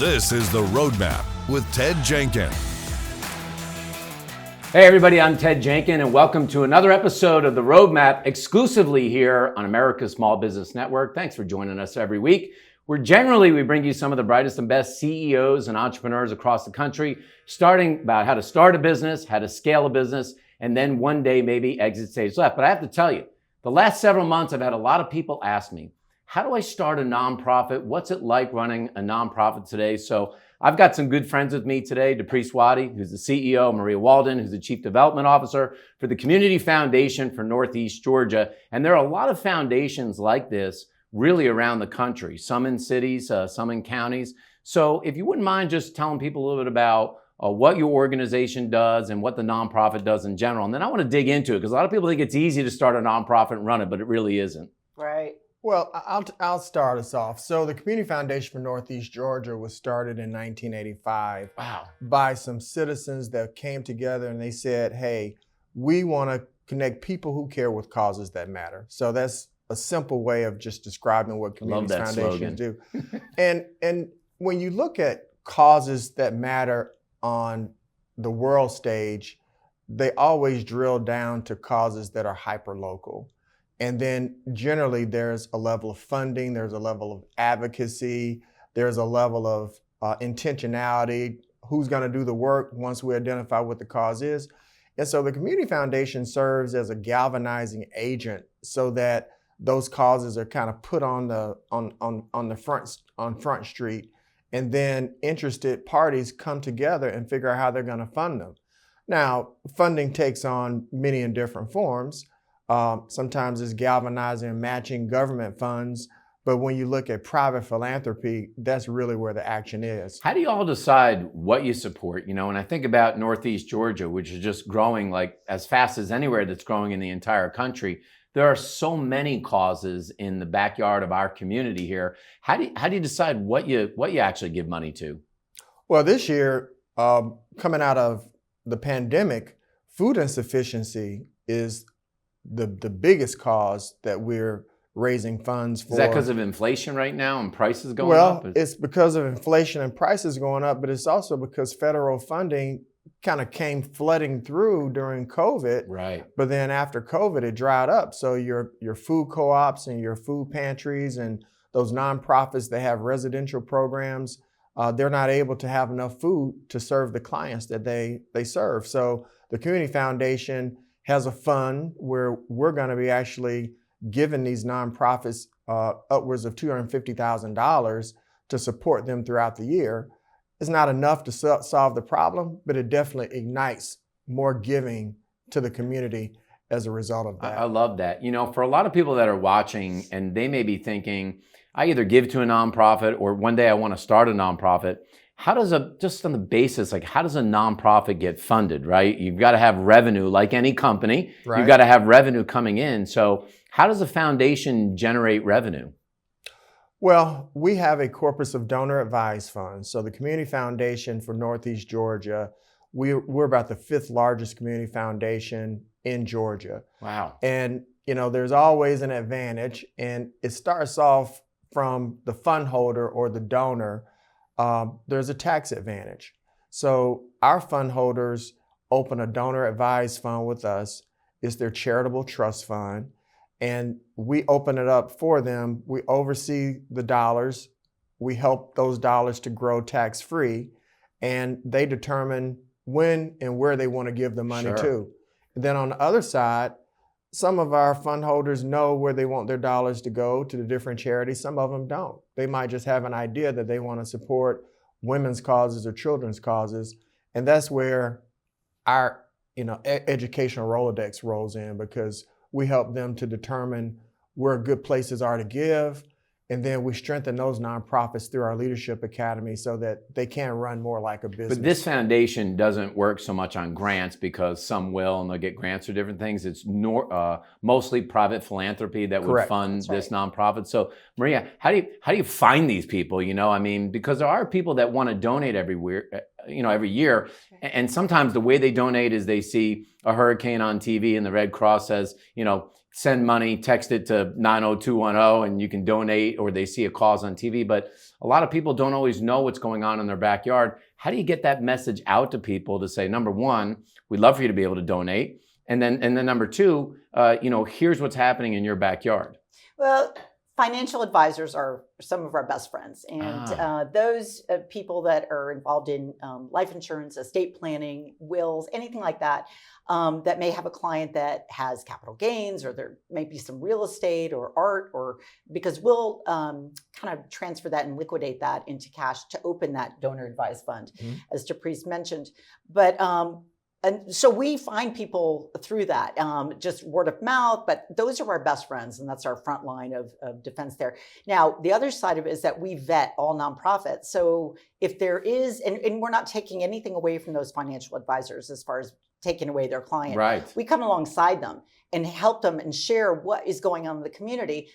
This is The Roadmap with Ted Jenkin. Hey everybody, I'm Ted Jenkin and welcome to another episode of The Roadmap exclusively here on America's Small Business Network. Thanks for joining us every week. We bring you some of the brightest and best CEOs and entrepreneurs across the country, starting about how to start a business, how to scale a business, and then one day maybe exit stage left. But I have to tell you, the last several months I've had a lot of people ask me, how do I start a nonprofit? What's it like running a nonprofit today? So I've got some good friends with me today, DePriest Waddy, who's the CEO, Maria Walden, who's the Chief Development Officer for the Community Foundation for Northeast Georgia. And there are a lot of foundations like this really around the country, some in cities, some in counties. So if you wouldn't mind just telling people a little bit about what your organization does and what the nonprofit does in general. And then I want to dig into it because a lot of people think it's easy to start a nonprofit and run it, but it really isn't. Right. Well, I'll start us off. So the Community Foundation for Northeast Georgia was started in 1985 by some citizens that came together and they said, hey, we want to connect people who care with causes that matter. So that's a simple way of just describing what community foundations do. And when you look at causes that matter on the world stage, they always drill down to causes that are hyper-local. And then generally there's a level of funding, there's a level of advocacy, there's a level of intentionality, who's going to do the work once we identify what the cause is. And so the Community Foundation serves as a galvanizing agent so that those causes are kind of put on Front Street, and then interested parties come together and figure out how they're going to fund them. Now, funding takes on many and different forms. Sometimes it's galvanizing and matching government funds, but when you look at private philanthropy, that's really where the action is. How do you all decide what you support? You know, when I think about Northeast Georgia, which is just growing like as fast as anywhere that's growing in the entire country, there are so many causes in the backyard of our community here. How do you decide what you actually give money to? Well, this year, coming out of the pandemic, food insufficiency is the biggest cause that we're raising funds for. Is that because of inflation right now and prices going up? Well, it's because of inflation and prices going up, but it's also because federal funding kind of came flooding through during COVID. Right. But then after COVID, it dried up. So your food co-ops and your food pantries and those nonprofits that have residential programs, they're not able to have enough food to serve the clients that they serve. So the Community Foundation has a fund where we're going to be actually giving these nonprofits upwards of $250,000 to support them throughout the year. It's not enough to solve the problem, but it definitely ignites more giving to the community as a result of that. I love that. You know, for a lot of people that are watching and they may be thinking, I either give to a nonprofit or one day I want to start a nonprofit. How does just on the basis, like how does a nonprofit get funded, right? You've got to have revenue like any company. Right. You've got to have revenue coming in. So how does a foundation generate revenue? Well, we have a corpus of donor advised funds. So the Community Foundation for Northeast Georgia, we're about the 5th largest community foundation in Georgia. Wow. And, you know, there's always an advantage, and it starts off from the fund holder or the donor. There's a tax advantage. So our fund holders open a donor advised fund with us. It's their charitable trust fund. And we open it up for them. We oversee the dollars. We help those dollars to grow tax-free. And they determine when and where they want to give the money to. And then on the other side, some of our fund holders know where they want their dollars to go to the different charities. Some of them don't. They might just have an idea that they want to support women's causes or children's causes. And that's where our educational Rolodex rolls in, because we help them to determine where good places are to give. And then we strengthen those nonprofits through our Leadership Academy so that they can run more like a business. But this foundation doesn't work so much on grants, because some will and they'll get grants for different things. It's mostly private philanthropy that would fund this nonprofit. So Maria, how do you find these people? You know, I mean, because there are people that want to donate every year. And sometimes the way they donate is they see a hurricane on TV and the Red Cross says, send money, text it to 90210 and you can donate, or they see a cause on TV. But a lot of people don't always know what's going on in their backyard. How do you get that message out to people to say, number one, we'd love for you to be able to donate. And then number two, here's what's happening in your backyard. Well, financial advisors are some of our best friends. And those people that are involved in life insurance, estate planning, wills, anything like that, that may have a client that has capital gains, or there may be some real estate or art, or because we'll kind of transfer that and liquidate that into cash to open that donor advised fund, as DePriest mentioned. But and so we find people through that, just word of mouth, but those are our best friends, and that's our front line of defense there. Now, the other side of it is that we vet all nonprofits. So if there is, and we're not taking anything away from those financial advisors as far as taking away their client. Right. We come alongside them and help them and share what is going on in the community.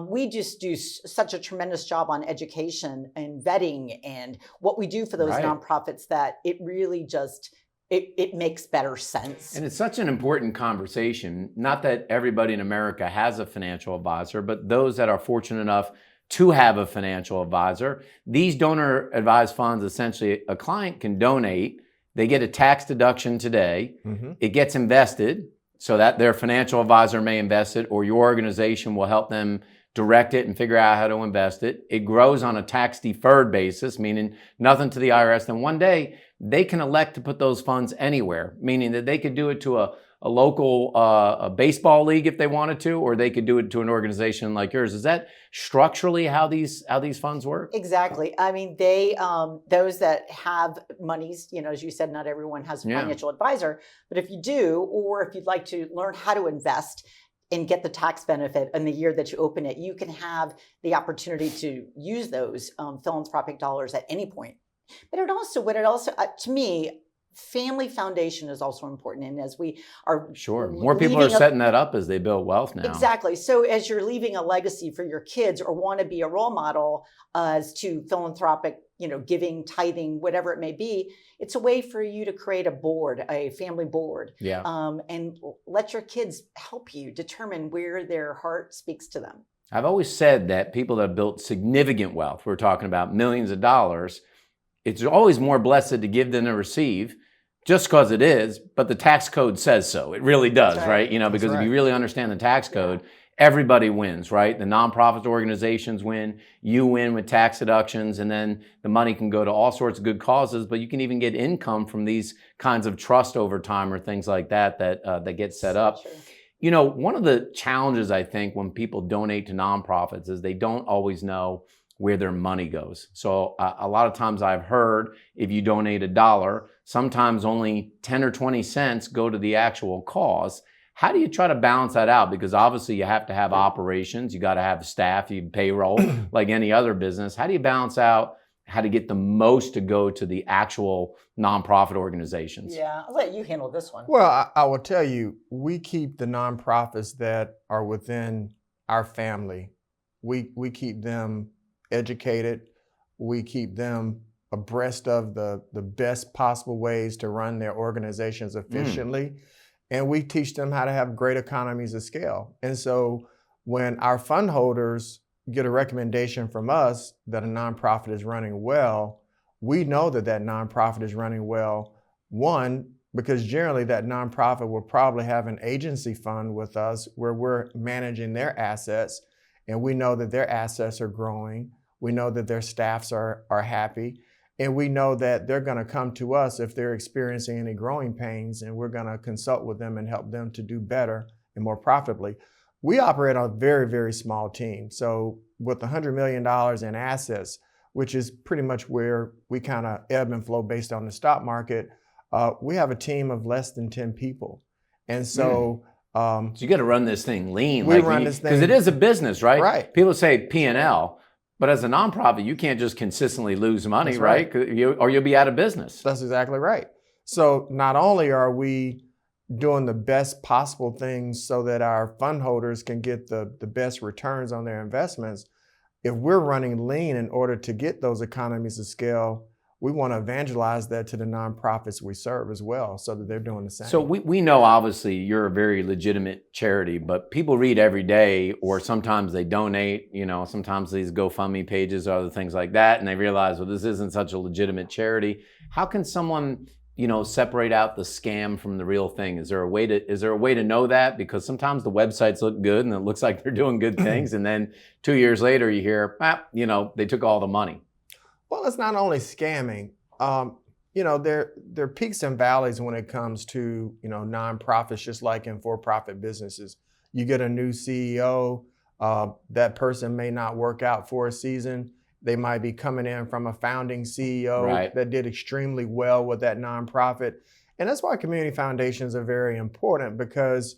We just do such a tremendous job on education and vetting and what we do for those nonprofits that it really just, it makes better sense. And it's such an important conversation. Not that everybody in America has a financial advisor, but those that are fortunate enough to have a financial advisor. These donor advised funds, essentially a client can donate. They get a tax deduction today. It gets invested so that their financial advisor may invest it, or your organization will help them direct it and figure out how to invest it. It grows on a tax deferred basis, meaning nothing to the IRS. Then one day they can elect to put those funds anywhere, meaning that they could do it to a local a baseball league if they wanted to, or they could do it to an organization like yours. Is that structurally how these funds work? Exactly. I mean, they those that have monies, as you said, not everyone has a financial advisor, but if you do, or if you'd like to learn how to invest and get the tax benefit in the year that you open it, you can have the opportunity to use those philanthropic dollars at any point. But to me, family foundation is also important. And as we are more people are setting that up as they build wealth now. Exactly. So as you're leaving a legacy for your kids, or want to be a role model as to philanthropic, giving, tithing, whatever it may be, it's a way for you to create a family board. And let your kids help you determine where their heart speaks to them. I've always said that people that have built significant wealth, we're talking about millions of dollars, it's always more blessed to give than to receive, just because it is, but the tax code says so. It really does, right? Because if you really understand the tax code, everybody wins, right? The nonprofit organizations win, you win with tax deductions, and then the money can go to all sorts of good causes, but you can even get income from these kinds of trust over time or things like that get set up. One of the challenges, I think, when people donate to nonprofits is they don't always know where their money goes. So a lot of times I've heard if you donate $1, sometimes only 10 or 20 cents go to the actual cause. How do you try to balance that out? Because obviously you have to have operations, you got to have staff, you payroll like any other business. How do you balance out how to get the most to go to the actual nonprofit organizations? Yeah, I'll let you handle this one. Well, I will tell you, we keep the nonprofits that are within our family, we keep them educated. We keep them abreast of the best possible ways to run their organizations efficiently. And we teach them how to have great economies of scale. And so when our fund holders get a recommendation from us that a nonprofit is running well, we know that nonprofit is running well. One, because generally that nonprofit will probably have an agency fund with us where we're managing their assets, and we know that their assets are growing. We know that their staffs are happy, and we know that they're going to come to us if they're experiencing any growing pains, and we're going to consult with them and help them to do better and more profitably. We operate on a very, very small team. So with $100 million in assets, which is pretty much where we kind of ebb and flow based on the stock market, we have a team of less than 10 people. And so so you got to run this thing lean. We run this thing because it is a business, right? Right. People say P&L. But as a nonprofit, you can't just consistently lose money, right? Or you'll be out of business. That's exactly right. So not only are we doing the best possible things so that our fund holders can get the best returns on their investments, if we're running lean in order to get those economies of scale, we want to evangelize that to the nonprofits we serve as well, so that they're doing the same. So we know obviously you're a very legitimate charity, but people read every day, or sometimes they donate, sometimes these GoFundMe pages or other things like that, and they realize, well, this isn't such a legitimate charity. How can someone, separate out the scam from the real thing? Is there a way to know that? Because sometimes the websites look good and it looks like they're doing good things, and then 2 years later you hear, they took all the money. Well, it's not only scamming. There are peaks and valleys when it comes to, nonprofits, just like in for-profit businesses. You get a new CEO, that person may not work out for a season. They might be coming in from a founding CEO that did extremely well with that nonprofit. And that's why community foundations are very important, because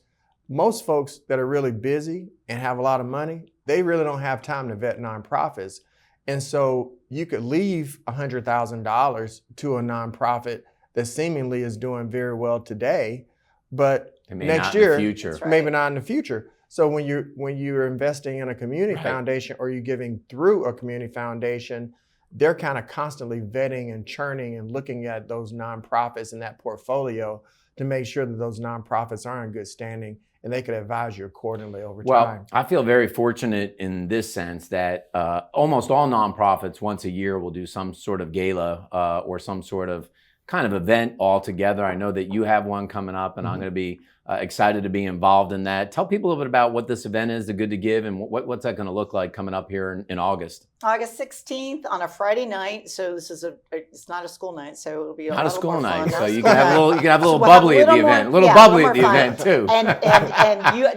most folks that are really busy and have a lot of money, they really don't have time to vet nonprofits. And so you could leave $100,000 to a nonprofit that seemingly is doing very well today, but next year, maybe not in the future. So when you're investing in a community foundation, or you're giving through a community foundation, they're kind of constantly vetting and churning and looking at those nonprofits in that portfolio to make sure that those nonprofits are in good standing, and they could advise you accordingly over time. Well, I feel very fortunate in this sense that almost all nonprofits once a year will do some sort of gala or some sort of kind of event all together. I know that you have one coming up, and I'm going to be excited to be involved in that. Tell people a little bit about what this event is, the Good to Give, and what's that going to look like coming up here in August. August 16th on a Friday night. So this is it's not a school night, so it'll be not a school night. Fun. So you can have a little bubbly at the event, a little bubbly at the event too. And you,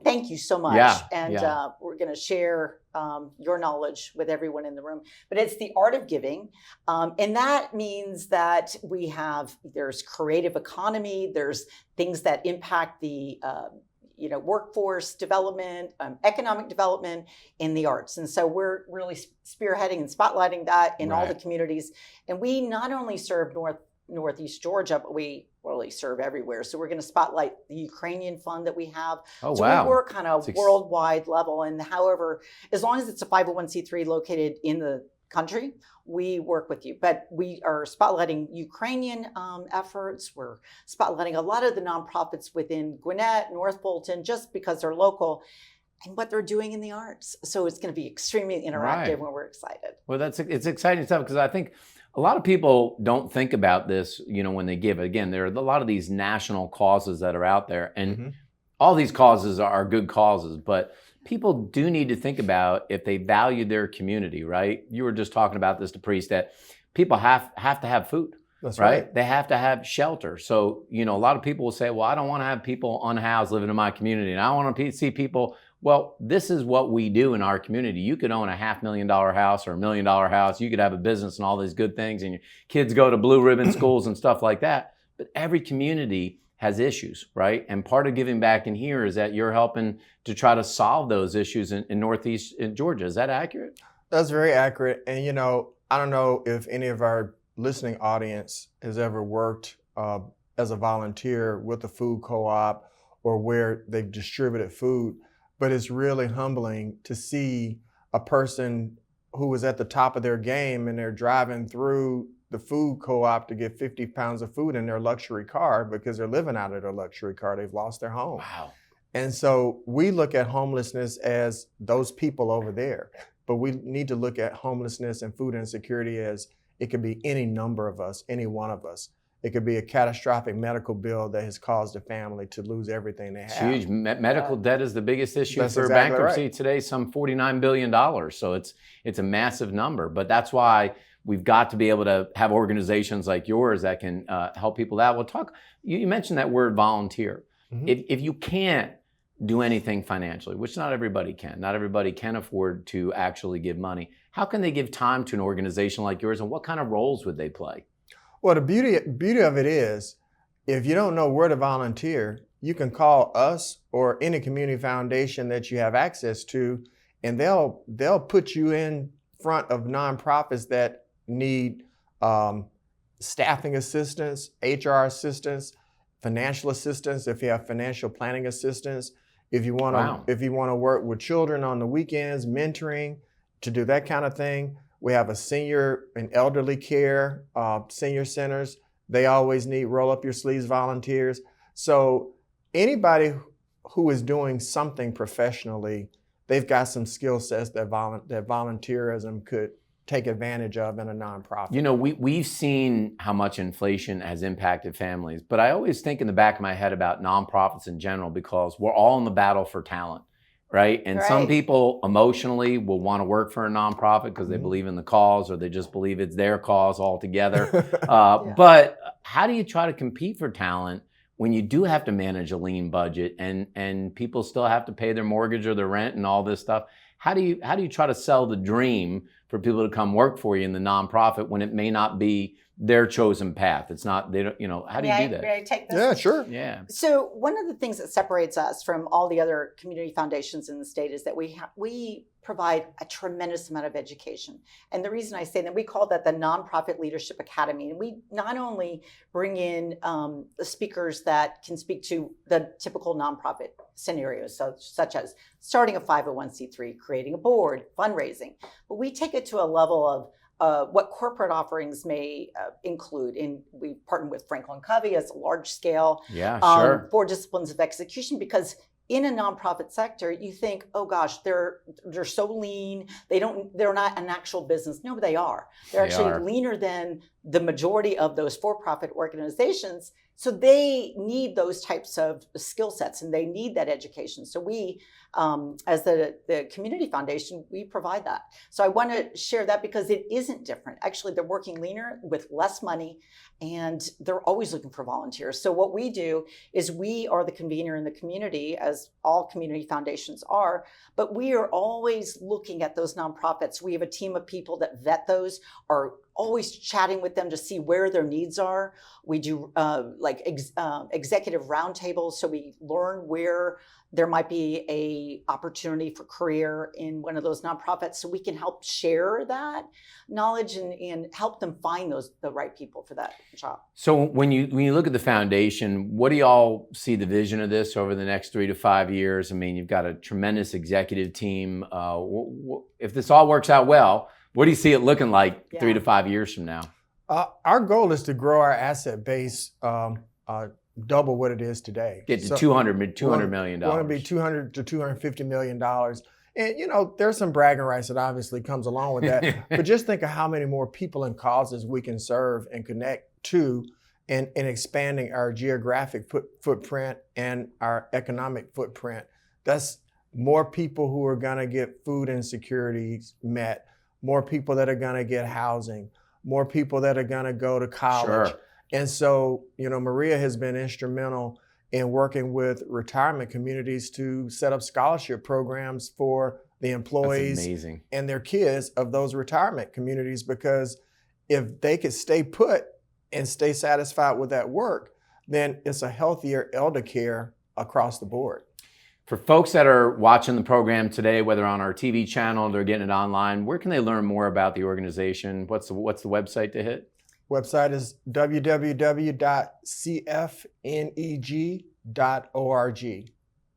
thank you so much. Yeah, and we're going to share your knowledge with everyone in the room. But it's the art of giving, and that means that there's creative economy, there's things that impact the workforce development, economic development in the arts. And so we're really spearheading and spotlighting that in all the communities. And we not only serve Northeast Georgia, but we really serve everywhere. So we're going to spotlight the Ukrainian fund that we have. Oh, so wow. we work on a worldwide level. And however, as long as it's a 501c3 located in the country, we work with you. But we are spotlighting Ukrainian efforts. We're spotlighting a lot of the nonprofits within Gwinnett, North Bolton, just because they're local and what they're doing in the arts. So it's going to be extremely interactive and we're excited. Well, it's exciting stuff, because I think a lot of people don't think about this, when they give. Again, there are a lot of these national causes that are out there, and all these causes are good causes, but people do need to think about if they value their community, right? You were just talking about this, DePriest, that people have to have food. That's right. They have to have shelter. So, a lot of people will say, well, I don't want to have people unhoused living in my community, and I want to see people. Well, this is what we do in our community. You could own a $500,000 house or $1 million house. You could have a business and all these good things, and your kids go to blue ribbon schools and stuff like that. But every community has issues, right? And part of giving back in here is that you're helping to try to solve those issues in Northeast Georgia. Is that accurate? That's very accurate. And, I don't know if any of our listening audience has ever worked as a volunteer with a food co-op or where they've distributed food. But it's really humbling to see a person who was at the top of their game and they're driving through the food co-op to get 50 pounds of food in their luxury car because they're living out of their luxury car. They've lost their home. Wow. And so we look at homelessness as those people over there, but we need to look at homelessness and food insecurity as it could be any number of us, any one of us. It could be a catastrophic medical bill that has caused a family to lose everything they have. It's huge. Medical debt is the biggest issue That's for exactly bankruptcy right. today, some $49 billion. So it's a massive number. But that's why we've got to be able to have organizations like yours that can help people out. Well, you mentioned that word volunteer. Mm-hmm. If you can't do anything financially, which not everybody can afford to actually give money, how can they give time to an organization like yours, and what kind of roles would they play? Well, the beauty of it is, if you don't know where to volunteer, you can call us or any community foundation that you have access to, and they'll put you in front of nonprofits that need staffing assistance, HR assistance, financial assistance. If you have financial planning assistance, if you want to work with children on the weekends, mentoring, to do that kind of thing. We have a senior and elderly care, senior centers. They always need roll up your sleeves volunteers. So anybody who is doing something professionally, they've got some skill sets that volunteerism could take advantage of in a nonprofit. You know, we've seen how much inflation has impacted families, but I always think in the back of my head about nonprofits in general, because we're all in the battle for talent, right? And some people emotionally will want to work for a nonprofit because they believe in the cause, or they just believe it's their cause altogether. But how do you try to compete for talent when you do have to manage a lean budget and people still have to pay their mortgage or their rent and all this stuff? How do you try to sell the dream for people to come work for you in the nonprofit when it may not be their chosen path? It's not, they don't, you know, how do you do that? May I take this? Yeah, sure. Yeah. So one of the things that separates us from all the other community foundations in the state is that we provide a tremendous amount of education. And the reason I say that, we call that the Nonprofit Leadership Academy. And we not only bring in the speakers that can speak to the typical nonprofit scenarios, such as starting a 501c3, creating a board, fundraising, but we take it to a level of what corporate offerings may include. And we partner with Franklin Covey as a large scale 4 disciplines of execution, because in a nonprofit sector, you think, oh gosh, they're so lean. They're not an actual business. No, they are. They're actually leaner than the majority of those for-profit organizations. So they need those types of skill sets, and they need that education. So we, as the community foundation, we provide that. So I want to share that because it isn't different. Actually, they're working leaner with less money, and they're always looking for volunteers. So what we do is we are the convener in the community, as all community foundations are, but we are always looking at those nonprofits. We have a team of people that vet those, are always chatting with them to see where their needs are. We do executive roundtables, so we learn where there might be a opportunity for career in one of those nonprofits, so we can help share that knowledge and help them find the right people for that job. So when you look at the foundation, what do y'all see the vision of this over the next 3 to 5 years? I mean, you've got a tremendous executive team. If this all works out well, what do you see it looking like 3 to 5 years from now? Our goal is to grow our asset base double what it is today. Get to $200 million. We want to be $200 to $250 million. And, you know, there's some bragging rights that obviously comes along with that. But just think of how many more people and causes we can serve and connect to in expanding our geographic footprint and our economic footprint. That's more people who are going to get food insecurities met, more people that are going to get housing, more people that are going to go to college. Sure. And so, you know, Maria has been instrumental in working with retirement communities to set up scholarship programs for the employees and their kids of those retirement communities, because if they could stay put and stay satisfied with that work, then it's a healthier elder care across the board. For folks that are watching the program today, whether on our TV channel or they're getting it online, where can they learn more about the organization? What's the website to hit? Website is www.cfneg.org.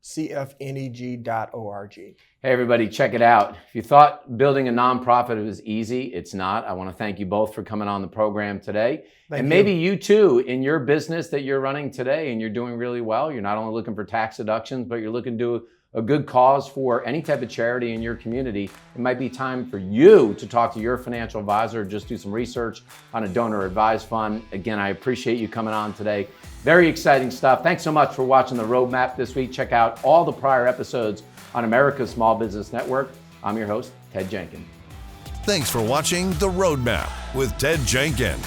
cfneg.org. Hey everybody, check it out. If you thought building a nonprofit was easy, it's not. I want to thank you both for coming on the program today. Maybe you too, in your business that you're running today and you're doing really well, you're not only looking for tax deductions, but you're looking to do a good cause for any type of charity in your community. It might be time for you to talk to your financial advisor, just do some research on a donor advised fund. Again, I appreciate you coming on today. Very exciting stuff. Thanks so much for watching the Roadmap this week. Check out all the prior episodes on America's Small Business Network. I'm your host, Ted Jenkins. Thanks for watching The Roadmap with Ted Jenkins.